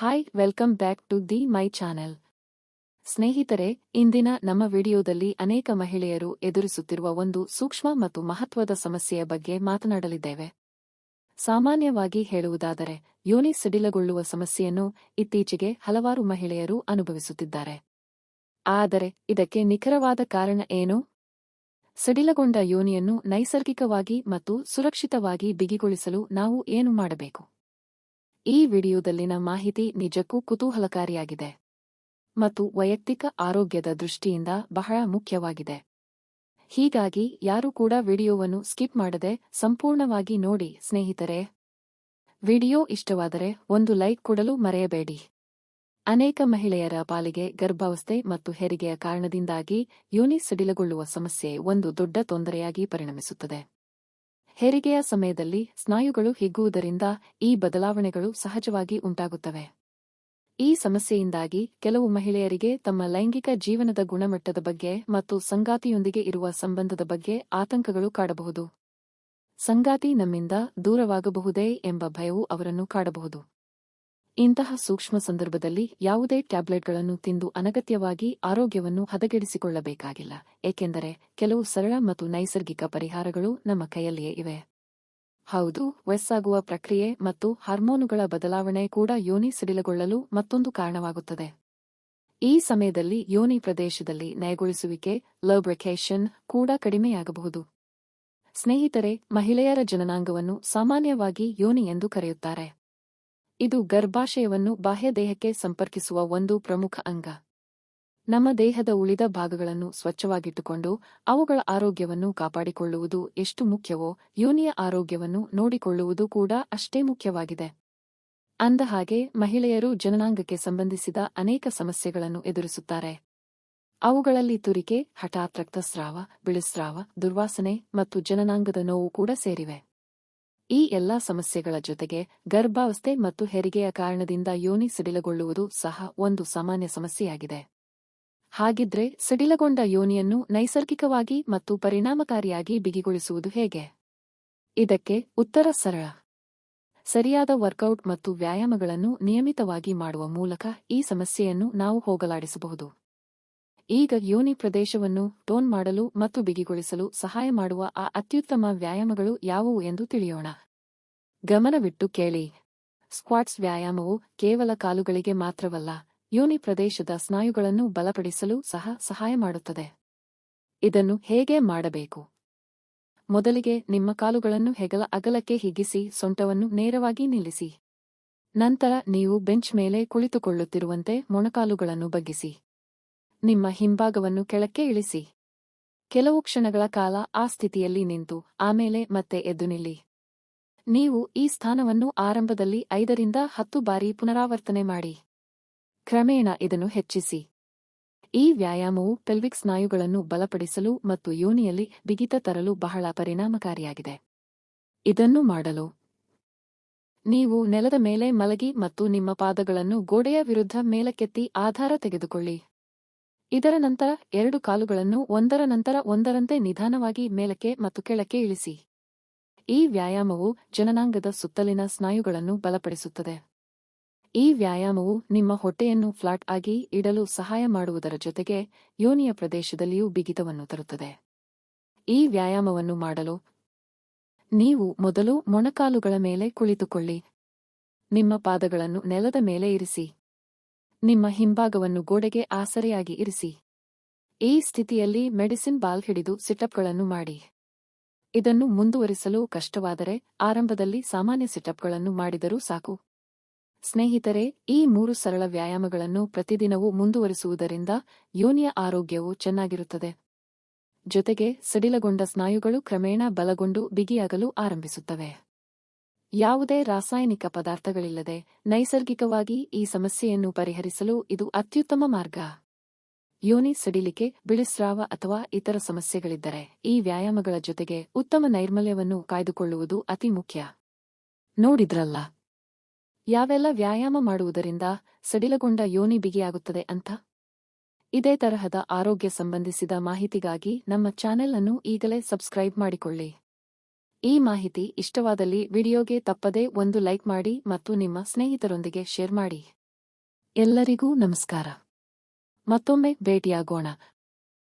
Hi welcome back to the my channel. ಸ್ನೇಹಿತರೆ, ಇಂದಿನ ನಮ್ಮ ವಿಡಿಯೋದಲ್ಲಿ ಅನೇಕ ಮಹಿಳೆಯರು ಎದುರಿಸುತ್ತಿರುವ ಒಂದು ಸೂಕ್ಷ್ಮ ಮತ್ತು ಮಹತ್ವದ ಸಮಸ್ಯೆಯ ಬಗ್ಗೆ ಮಾತನಾಡಲಿದ್ದೇವೆ. ಸಾಮಾನ್ಯವಾಗಿ ಹೇಳುವುದಾದರೆ, ಯೋನಿ ಸಡಿಲಗೊಳ್ಳುವ ಸಮಸ್ಯೆಯನ್ನು ಇತ್ತೀಚೆಗೆ ಹಲವಾರು ಮಹಿಳೆಯರು ಅನುಭವಿಸುತ್ತಿದ್ದಾರೆ. ಆದರೆ ಇದಕ್ಕೆ ನಿಖರವಾದ ಕಾರಣ ಏನು? ಸಡಿಲಗೊಂಡ ಯೋನಿಯನ್ನು ನೈಸರ್ಗಿಕವಾಗಿ ಮತ್ತು ಸುರಕ್ಷಿತವಾಗಿ ಬಿಗಿಗೊಳಿಸಲು ನಾವು ಏನು ಮಾಡಬೇಕು? ಈ ವಿಡಿಯೋದಲ್ಲಿನ ಮಾಹಿತಿ ನಿಜಕ್ಕೂ ಕುತೂಹಲಕಾರಿಯಾಗಿದೆ ಮತ್ತು ವೈಯಕ್ತಿಕ ಆರೋಗ್ಯದ ದೃಷ್ಟಿಯಿಂದ ಬಹಳ ಮುಖ್ಯವಾಗಿದೆ. ಹೀಗಾಗಿ ಯಾರೂ ಕೂಡ ವಿಡಿಯೋವನ್ನು ಸ್ಕಿಪ್ ಮಾಡದೆ ಸಂಪೂರ್ಣವಾಗಿ ನೋಡಿ. ಸ್ನೇಹಿತರೆ, ವಿಡಿಯೋ ಇಷ್ಟವಾದರೆ ಒಂದು ಲೈಕ್ ಕೊಡಲು ಮರೆಯಬೇಡಿ. ಅನೇಕ ಮಹಿಳೆಯರ ಪಾಲಿಗೆ ಗರ್ಭಾವಸ್ಥೆ ಮತ್ತು ಹೆರಿಗೆಯ ಕಾರಣದಿಂದಾಗಿ ಯೋನಿ ಸಡಿಲಗೊಳ್ಳುವ ಸಮಸ್ಯೆ ಒಂದು ದೊಡ್ಡ ತೊಂದರೆಯಾಗಿ ಪರಿಣಮಿಸುತ್ತದೆ. ಹೆರಿಗೆಯ ಸಮಯದಲ್ಲಿ ಸ್ನಾಯುಗಳು ಹಿಗ್ಗುವುದರಿಂದ ಈ ಬದಲಾವಣೆಗಳು ಸಹಜವಾಗಿ ಉಂಟಾಗುತ್ತವೆ. ಈ ಸಮಸ್ಯೆಯಿಂದಾಗಿ ಕೆಲವು ಮಹಿಳೆಯರಿಗೆ ತಮ್ಮ ಲೈಂಗಿಕ ಜೀವನದ ಗುಣಮಟ್ಟದ ಬಗ್ಗೆ ಮತ್ತು ಸಂಗಾತಿಯೊಂದಿಗೆ ಇರುವ ಸಂಬಂಧದ ಬಗ್ಗೆ ಆತಂಕಗಳು ಕಾಡಬಹುದು. ಸಂಗಾತಿ ನಮ್ಮಿಂದ ದೂರವಾಗಬಹುದೇ ಎಂಬ ಭಯವು ಅವರನ್ನು ಕಾಡಬಹುದು. ಇಂತಹ ಸೂಕ್ಷ್ಮ ಸಂದರ್ಭದಲ್ಲಿ ಯಾವುದೇ ಟ್ಯಾಬ್ಲೆಟ್ಗಳನ್ನು ತಿಂದು ಅನಗತ್ಯವಾಗಿ ಆರೋಗ್ಯವನ್ನು ಹದಗೆಡಿಸಿಕೊಳ್ಳಬೇಕಾಗಿಲ್ಲ, ಏಕೆಂದರೆ ಕೆಲವು ಸರಳ ಮತ್ತು ನೈಸರ್ಗಿಕ ಪರಿಹಾರಗಳು ನಮ್ಮ ಕೈಯಲ್ಲಿಯೇ ಇವೆ. ಹೌದು, ವಯಸ್ಸಾಗುವ ಪ್ರಕ್ರಿಯೆ ಮತ್ತು ಹಾರ್ಮೋನುಗಳ ಬದಲಾವಣೆ ಕೂಡ ಯೋನಿ ಸಡಿಲಗೊಳ್ಳಲು ಮತ್ತೊಂದು ಕಾರಣವಾಗುತ್ತದೆ. ಈ ಸಮಯದಲ್ಲಿ ಯೋನಿ ಪ್ರದೇಶದಲ್ಲಿ ನಯಗೊಳಿಸುವಿಕೆ ಲಬ್ರಿಕೇಷನ್ ಕೂಡ ಕಡಿಮೆಯಾಗಬಹುದು. ಸ್ನೇಹಿತರೆ, ಮಹಿಳೆಯರ ಜನನಾಂಗವನ್ನು ಸಾಮಾನ್ಯವಾಗಿ ಯೋನಿ ಎಂದು ಕರೆಯುತ್ತಾರೆ. ಇದು ಗರ್ಭಾಶಯವನ್ನು ಬಾಹ್ಯ ದೇಹಕ್ಕೆ ಸಂಪರ್ಕಿಸುವ ಒಂದು ಪ್ರಮುಖ ಅಂಗ. ನಮ್ಮ ದೇಹದ ಉಳಿದ ಭಾಗಗಳನ್ನು ಸ್ವಚ್ಛವಾಗಿಟ್ಟುಕೊಂಡು ಅವುಗಳ ಆರೋಗ್ಯವನ್ನು ಕಾಪಾಡಿಕೊಳ್ಳುವುದು ಎಷ್ಟು ಮುಖ್ಯವೋ, ಯೋನಿಯ ಆರೋಗ್ಯವನ್ನು ನೋಡಿಕೊಳ್ಳುವುದು ಕೂಡ ಅಷ್ಟೇ ಮುಖ್ಯವಾಗಿದೆ. ಅಂದಹಾಗೆ, ಮಹಿಳೆಯರು ಜನನಾಂಗಕ್ಕೆ ಸಂಬಂಧಿಸಿದ ಅನೇಕ ಸಮಸ್ಯೆಗಳನ್ನು ಎದುರಿಸುತ್ತಾರೆ. ಅವುಗಳಲ್ಲಿ ತುರಿಕೆ, ಹಠಾತ್ ರಕ್ತಸ್ರಾವ, ಬಿಳಿಸ್ರಾವ, ದುರ್ವಾಸನೆ ಮತ್ತು ಜನನಾಂಗದ ನೋವು ಕೂಡ ಸೇರಿವೆ. ಈ ಎಲ್ಲಾ ಸಮಸ್ಯೆಗಳ ಜೊತೆಗೆ ಗರ್ಭಾವಸ್ಥೆ ಮತ್ತು ಹೆರಿಗೆಯ ಕಾರಣದಿಂದ ಯೋನಿ ಸಡಿಲಗೊಳ್ಳುವುದು ಸಹ ಒಂದು ಸಾಮಾನ್ಯ ಸಮಸ್ಯೆಯಾಗಿದೆ. ಹಾಗಿದ್ರೆ ಸಡಿಲಗೊಂಡ ಯೋನಿಯನ್ನು ನೈಸರ್ಗಿಕವಾಗಿ ಮತ್ತು ಪರಿಣಾಮಕಾರಿಯಾಗಿ ಬಿಗಿಗೊಳಿಸುವುದು ಹೇಗೆ? ಇದಕ್ಕೆ ಉತ್ತರ ಸರಳ. ಸರಿಯಾದ ವರ್ಕೌಟ್ ಮತ್ತು ವ್ಯಾಯಾಮಗಳನ್ನು ನಿಯಮಿತವಾಗಿ ಮಾಡುವ ಮೂಲಕ ಈ ಸಮಸ್ಯೆಯನ್ನು ನಾವು ಹೋಗಲಾಡಿಸಬಹುದು. ಈಗ ಯೋನಿ ಪ್ರದೇಶವನ್ನು ಟೋನ್ ಮಾಡಲು ಮತ್ತು ಬಿಗಿಗೊಳಿಸಲು ಸಹಾಯ ಮಾಡುವ ಆ ಅತ್ಯುತ್ತಮ ವ್ಯಾಯಾಮಗಳು ಯಾವುವು ಎಂದು ತಿಳಿಯೋಣ. ಗಮನವಿಟ್ಟು ಕೇಳಿ. ಸ್ಕ್ವಾಟ್ಸ್ ವ್ಯಾಯಾಮವು ಕೇವಲ ಕಾಲುಗಳಿಗೆ ಮಾತ್ರವಲ್ಲ, ಯೋನಿ ಪ್ರದೇಶದ ಸ್ನಾಯುಗಳನ್ನು ಬಲಪಡಿಸಲು ಸಹ ಸಹಾಯ ಮಾಡುತ್ತದೆ. ಇದನ್ನು ಹೇಗೆ ಮಾಡಬೇಕು? ಮೊದಲಿಗೆ ನಿಮ್ಮ ಕಾಲುಗಳನ್ನು ಹೆಗಲ ಅಗಲಕ್ಕೆ ಹಿಗ್ಗಿಸಿ ಸೊಂಟವನ್ನು ನೇರವಾಗಿ ನಿಲ್ಲಿಸಿ. ನಂತರ ನೀವು ಬೆಂಚ್ ಮೇಲೆ ಕುಳಿತುಕೊಳ್ಳುತ್ತಿರುವಂತೆ ಮೊಣಕಾಲುಗಳನ್ನು ಬಗ್ಗಿಸಿ. ನಿಮ್ಮ ಹಿಂಭಾಗವನ್ನು ಕೆಳಕ್ಕೆ ಇಳಿಸಿ. ಕೆಲವು ಕ್ಷಣಗಳ ಕಾಲ ಆ ಸ್ಥಿತಿಯಲ್ಲಿ ನಿಂತು ಆಮೇಲೆ ಮತ್ತೆ ಎದ್ದು ನಿಲ್ಲಿ. ನೀವು ಈ ಸ್ಥಾನವನ್ನು ಆರಂಭದಲ್ಲಿ 5 ರಿಂದ 10 ಬಾರಿ ಪುನರಾವರ್ತನೆ ಮಾಡಿ. ಕ್ರಮೇಣ ಇದನ್ನು ಹೆಚ್ಚಿಸಿ. ಈ ವ್ಯಾಯಾಮವು ಪೆಲ್ವಿಕ್ ಸ್ನಾಯುಗಳನ್ನು ಬಲಪಡಿಸಲು ಮತ್ತು ಯೋನಿಯಲ್ಲಿ ಬಿಗಿತ ತರಲು ಬಹಳ ಪರಿಣಾಮಕಾರಿಯಾಗಿದೆ. ಇದನ್ನು ಮಾಡಲು ನೀವು ನೆಲದ ಮೇಲೆ ಮಲಗಿ ಮತ್ತು ನಿಮ್ಮ ಪಾದಗಳನ್ನು ಗೋಡೆಯ ವಿರುದ್ಧ ಮೇಲಕ್ಕೆತ್ತಿ ಆಧಾರ ತೆಗೆದುಕೊಳ್ಳಿ. ಇದರ ನಂತರ 2 ಕಾಲುಗಳನ್ನು ಒಂದರ ನಂತರ ಒಂದರಂತೆ ನಿಧಾನವಾಗಿ ಮೇಲಕ್ಕೆ ಮತ್ತು ಕೆಳಕ್ಕೆ ಇಳಿಸಿ. ಈ ವ್ಯಾಯಾಮವು ಜನನಾಂಗದ ಸುತ್ತಲಿನ ಸ್ನಾಯುಗಳನ್ನು ಬಲಪಡಿಸುತ್ತದೆ. ಈ ವ್ಯಾಯಾಮವು ನಿಮ್ಮ ಹೊಟ್ಟೆಯನ್ನು ಫ್ಲಾಟ್ ಆಗಿ ಇಡಲು ಸಹಾಯ ಮಾಡುವುದರ ಜೊತೆಗೆ ಯೋನಿಯ ಪ್ರದೇಶದಲ್ಲಿಯೂ ಬಿಗಿತವನ್ನು ತರುತ್ತದೆ. ಈ ವ್ಯಾಯಾಮವನ್ನು ಮಾಡಲು ನೀವು ಮೊದಲು ಮೊಣಕಾಲುಗಳ ಮೇಲೆ ಕುಳಿತುಕೊಳ್ಳಿ. ನಿಮ್ಮ ಪಾದಗಳನ್ನು ನೆಲದ ಮೇಲೆ ಇರಿಸಿ. ನಿಮ್ಮ ಹಿಂಭಾಗವನ್ನು ಗೋಡೆಗೆ ಆಸರೆಯಾಗಿ ಇರಿಸಿ. ಈ ಸ್ಥಿತಿಯಲ್ಲಿ ಮೆಡಿಸಿನ್ ಬಾಲ್ ಹಿಡಿದು ಸಿಟಪ್ಗಳನ್ನು ಮಾಡಿ. ಇದನ್ನು ಮುಂದುವರಿಸಲು ಕಷ್ಟವಾದರೆ ಆರಂಭದಲ್ಲಿ ಸಾಮಾನ್ಯ ಸಿಟಪ್ಗಳನ್ನು ಮಾಡಿದರೂ ಸಾಕು. ಸ್ನೇಹಿತರೆ, ಈ 3 ಸರಳ ವ್ಯಾಯಾಮಗಳನ್ನು ಪ್ರತಿದಿನವೂ ಮುಂದುವರಿಸುವುದರಿಂದ ಯೋನಿಯ ಆರೋಗ್ಯವು ಚೆನ್ನಾಗಿರುತ್ತದೆ. ಜೊತೆಗೆ ಸಡಿಲಗೊಂಡ ಸ್ನಾಯುಗಳು ಕ್ರಮೇಣ ಬಲಗೊಂಡು ಬಿಗಿಯಾಗಲು ಆರಂಭಿಸುತ್ತವೆ. ಯಾವುದೇ ರಾಸಾಯನಿಕ ಪದಾರ್ಥಗಳಿಲ್ಲದೆ ನೈಸರ್ಗಿಕವಾಗಿ ಈ ಸಮಸ್ಯೆಯನ್ನು ಪರಿಹರಿಸಲು ಇದು ಅತ್ಯುತ್ತಮ ಮಾರ್ಗ. ಯೋನಿ ಸಡಿಲಿಕೆ, ಬಿಳಿಸ್ರಾವ ಅಥವಾ ಇತರ ಸಮಸ್ಯೆಗಳಿದ್ದರೆ ಈ ವ್ಯಾಯಾಮಗಳ ಜೊತೆಗೆ ಉತ್ತಮ ನೈರ್ಮಲ್ಯವನ್ನು ಕಾಯ್ದುಕೊಳ್ಳುವುದು ಅತಿ ಮುಖ್ಯ. ನೋಡಿದ್ರಲ್ಲ, ಯಾವೆಲ್ಲ ವ್ಯಾಯಾಮ ಮಾಡುವುದರಿಂದ ಸಡಿಲಗೊಂಡ ಯೋನಿ ಬಿಗಿಯಾಗುತ್ತದೆ ಅಂತ? ಇದೇ ತರಹದ ಆರೋಗ್ಯ ಸಂಬಂಧಿಸಿದ ಮಾಹಿತಿಗಾಗಿ ನಮ್ಮ ಚಾನೆಲ್ ಅನ್ನು ಈಗಲೇ ಸಬ್ಸ್ಕ್ರೈಬ್ ಮಾಡಿಕೊಳ್ಳಿ. ಈ ಮಾಹಿತಿ ಇಷ್ಟವಾದಲ್ಲಿ ವಿಡಿಯೋಗೆ ತಪ್ಪದೇ ಒಂದು ಲೈಕ್ ಮಾಡಿ ಮತ್ತು ನಿಮ್ಮ ಸ್ನೇಹಿತರೊಂದಿಗೆ ಶೇರ್ ಮಾಡಿ. ಎಲ್ಲರಿಗೂ ನಮಸ್ಕಾರ. ಮತ್ತೊಮ್ಮೆ ಭೇಟಿಯಾಗೋಣ.